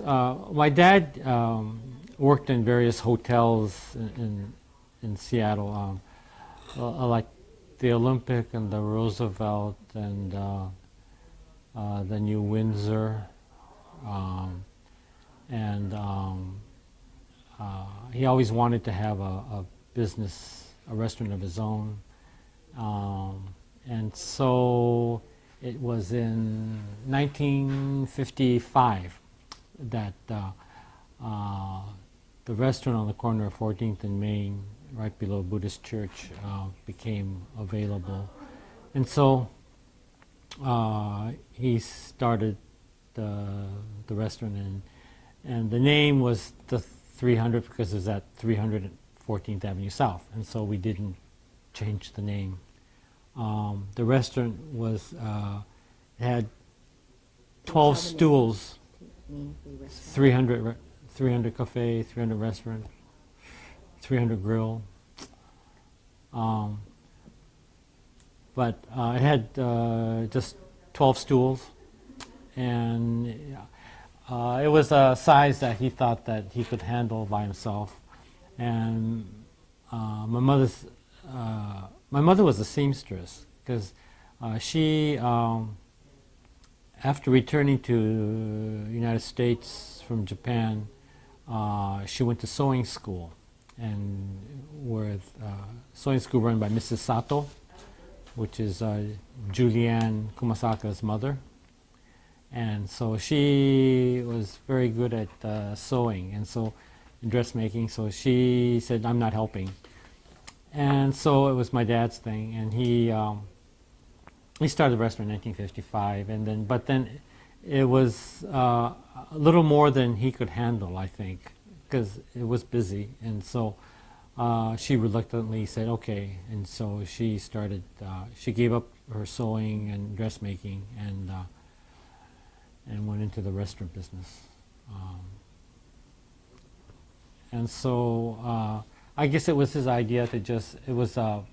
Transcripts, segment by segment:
my dad worked in various hotels in Seattle, like the Olympic and the Roosevelt and the New Windsor, and he always wanted to have a business, a restaurant of his own, and so it was in 1955 that the restaurant on the corner of 14th and Main, right below Buddhist Church, became available. And so he started the restaurant, and the name was the 300 because it was at 300 14th Avenue South, and so we didn't change the name. The restaurant was had 12 stools, 300 cafe, 300 restaurant, 300 grill. But it had just 12 stools, and it was a size that he thought that he could handle by himself. And my mother was a seamstress because she, after returning to the United States from Japan, she went to sewing school, and with sewing school run by Mrs. Sato, which is Julianne Kumasaka's mother. And so she was very good at sewing and dressmaking, so she said, I'm not helping. And so it was my dad's thing, and he started the restaurant in 1955, but then it was a little more than he could handle, I think, because it was busy, and so she reluctantly said okay, and so she started, she gave up her sewing and dressmaking and went into the restaurant business. And so I guess it was his idea to it was a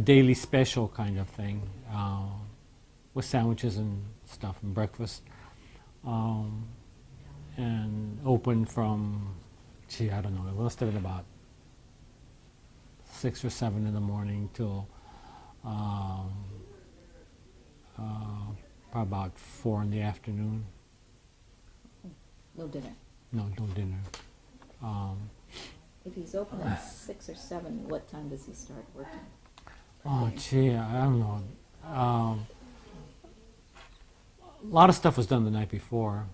daily special kind of thing, with sandwiches and stuff and breakfast, and open from, I don't know, it must have been about 6 or 7 in the morning till probably about 4 in the afternoon. No dinner. No dinner. If he's open at 6 or 7, what time does he start working? Oh, gee, I don't know. A lot of stuff was done the night before.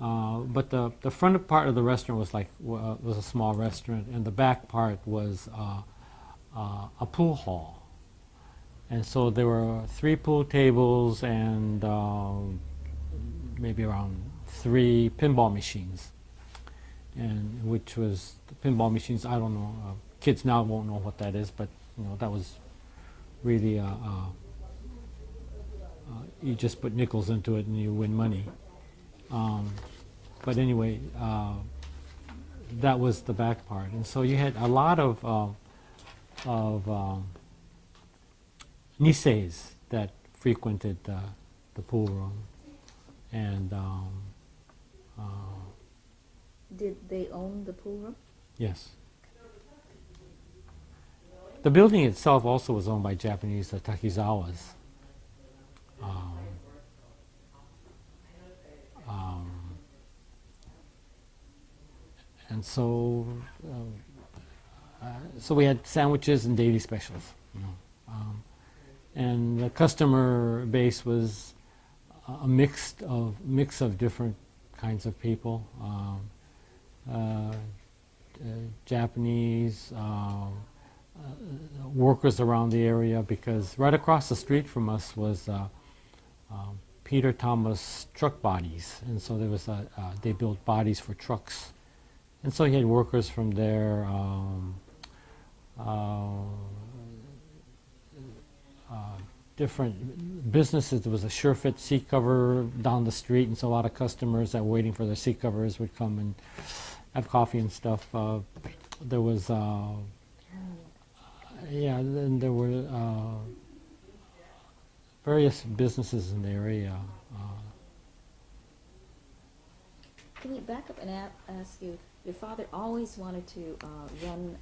But the front part of the restaurant was a small restaurant, and the back part was a pool hall. And so there were 3 pool tables and maybe around 3 pinball machines, and which was the pinball machines. I don't know. Kids now won't know what that is, but that was really you just put nickels into it and you win money. But anyway, that was the back part, and so you had a lot of Niseis that frequented the pool room, and Did they own the pool room? yes. The building itself also was owned by Japanese Takizawas. And so we had sandwiches and daily specials, and the customer base was a mix of different kinds of people, Japanese, workers around the area, because right across the street from us was Peter Thomas Truck Bodies, and so there was they built bodies for trucks, and so he had workers from there. Different businesses. There was a SureFit seat cover down the street, and so a lot of customers that were waiting for their seat covers would come and have coffee and stuff. There was, then there were various businesses in the area. Can we back up and ask you, your father always wanted to run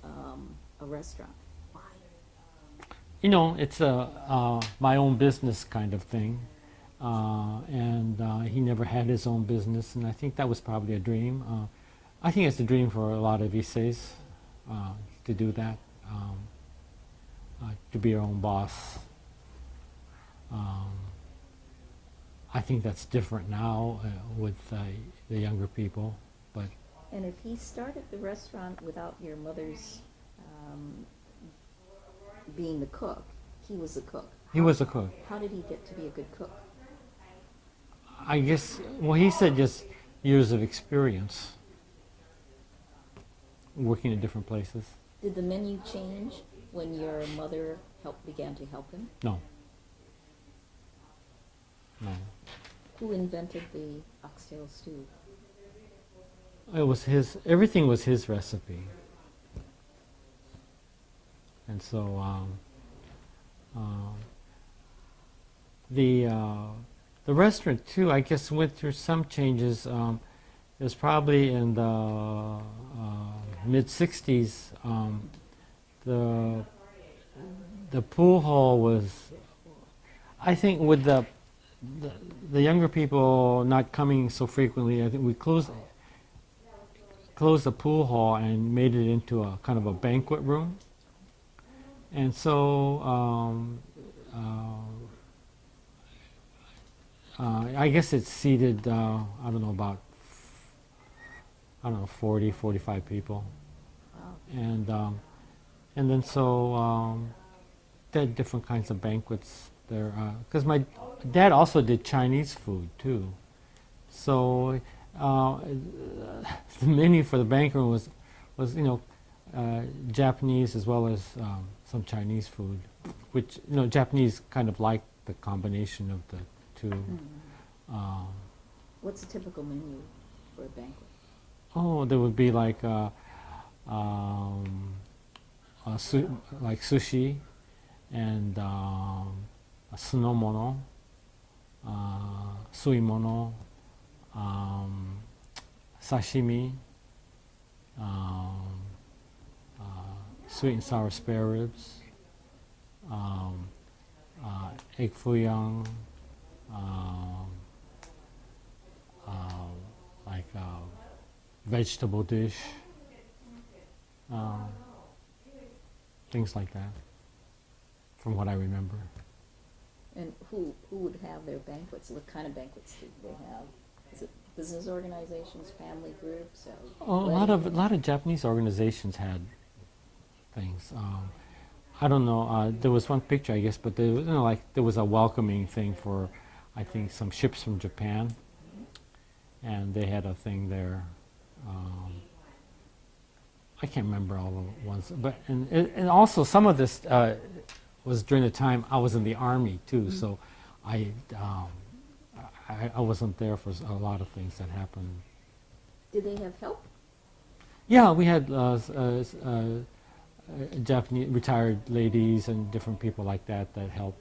a restaurant. Why? You know, it's my own business kind of thing. And he never had his own business, and I think that was probably a dream. I think it's a dream for a lot of Issei's to do that, to be your own boss. I think that's different now with the younger people, but And if he started the restaurant without your mother's being the cook, he was the cook. he was a cook. How did he get to be a good cook? I guess, well, he said just years of experience working in different places. Did the menu change when your mother began to help him? No. No. Who invented the oxtail stew? It was his, everything was his recipe. And so the restaurant too, I guess, went through some changes. It was probably in the mid '60s. The pool hall was, I think, with the younger people not coming so frequently, I think we closed the pool hall and made it into a kind of a banquet room. And so I guess it seated, I don't know, about 40, 45 people. Wow. And then so they had different kinds of banquets there. Because my dad also did Chinese food too. So the menu for the banquet room was Japanese as well as some Chinese food, which Japanese kind of like the combination of the two. Mm-hmm. What's a typical menu for a banquet? Oh, there would be like like sushi and sunomono, suimono, sashimi, sweet and sour spare ribs, egg foo-young, like vegetable dish, things like that, from what I remember. And who would have their banquets? What kind of banquets did they have? Is it business organizations, family groups? A lot of Japanese organizations had things. I don't know. There was one picture, I guess, but there was a welcoming thing for, I think, some ships from Japan, and they had a thing there. I can't remember all the ones, but and also some of this was during the time I was in the Army too, so I wasn't there for a lot of things that happened. Did they have help? Yeah, we had Japanese retired ladies and different people like that helped.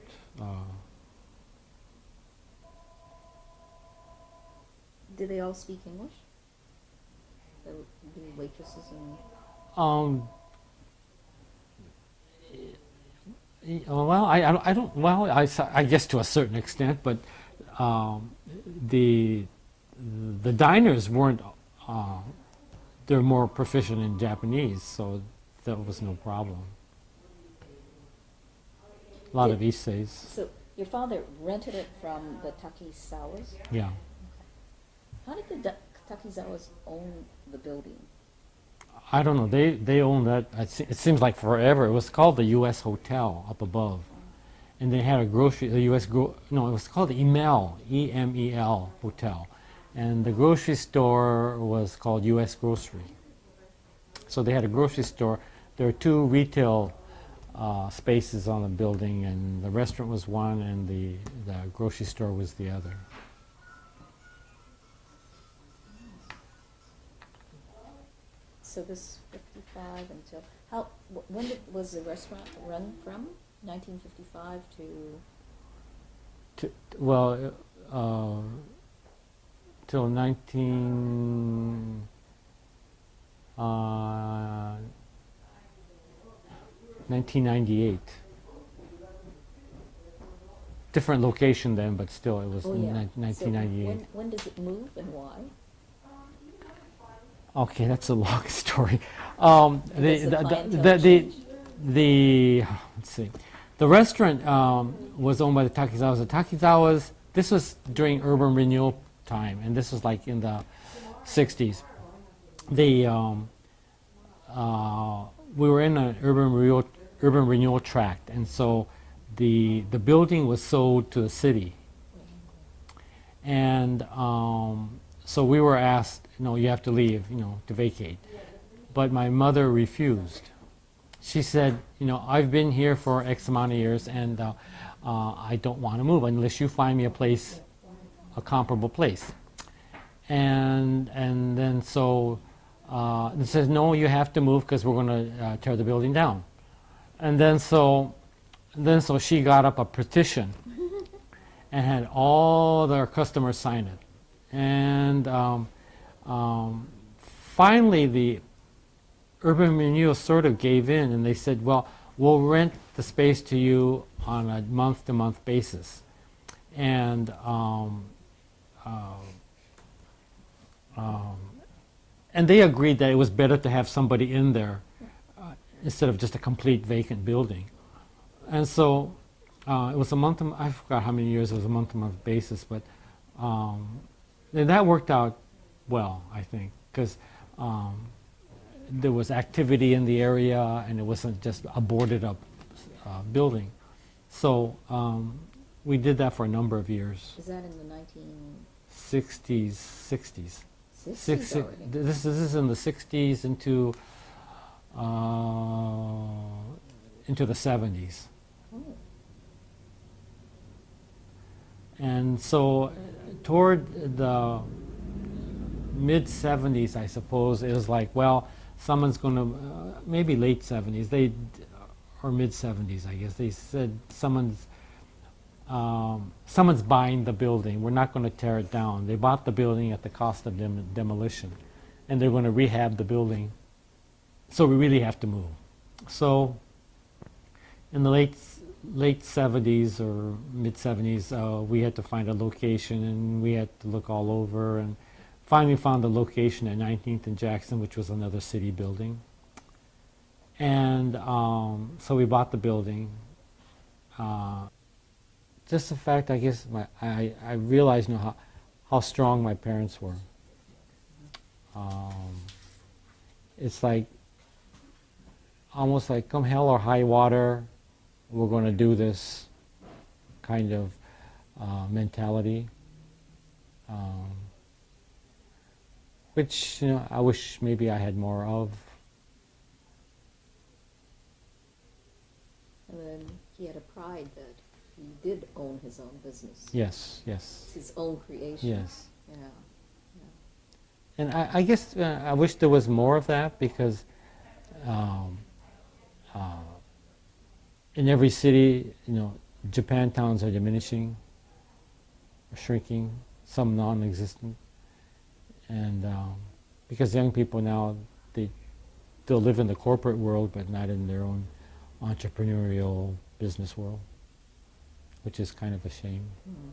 Did they all speak English? The waitresses and... Well, I don't. Well, I guess to a certain extent, but the diners weren't. They're more proficient in Japanese, so that was no problem. A lot of Issei's. So your father rented it from the Takizawas? Yeah. How did the Takizawas own the building? I don't know. They owned that. It seems like forever. It was called the U.S. Hotel up above, and they had a grocery. The U.S. No, it was called the EMEL, E-M-E-L Hotel, and the grocery store was called U.S. Grocery. So they had a grocery store. There were two retail spaces on the building, and the restaurant was one, and the grocery store was the other. So this 55 until when was the restaurant run from? 1955 to well, till 1998. Different location then, but still it was Oh, yeah. So 1998. when does it move and why? Okay, that's a long story. Does the clientele change? Let's see, the restaurant was owned by the Takizawas. The Takizawas. This was during urban renewal time, and this was like in the 60s. The we were in an urban renewal tract, and so the building was sold to the city, and so we were asked, you have to leave, to vacate. But my mother refused. She said, I've been here for X amount of years, and I don't want to move unless you find me a comparable place. And then so it says, no, you have to move because we're going to tear the building down. And then so she got up a petition and had all their customers sign it. And finally, the urban renewal sort of gave in, and they said, well, we'll rent the space to you on a month-to-month basis. And they agreed that it was better to have somebody in there instead of just a complete vacant building. And so it was a month-to-month, I forgot how many years it was a month-to-month basis, but and that worked out well, I think, because there was activity in the area and it wasn't just a boarded up building. So we did that for a number of years. Is that in the 60s. 1960s already? This is in the 60s into the 70s. Oh. And so toward the mid 70s, I suppose, it was like, well, someone's going to, maybe late 70s, or mid 70s, I guess, they said someone's buying the building. We're not going to tear it down. They bought the building at the cost of demolition, and they're going to rehab the building. So we really have to move. So in the late 70s or mid 70s, we had to find a location, and we had to look all over, and finally found a location at 19th and Jackson, which was another city building. And so we bought the building. Just the fact, I guess, I realized how strong my parents were. It's like almost like come hell or high water, we're going to do this kind of mentality, which I wish maybe I had more of. And then he had a pride that he did own his own business. Yes, yes. It's his own creation. Yes. Yeah. And I guess I wish there was more of that, because in every city, Japan towns are diminishing, or shrinking, some non-existent. And because young people now, they'll live in the corporate world, but not in their own entrepreneurial business world, which is kind of a shame. Mm.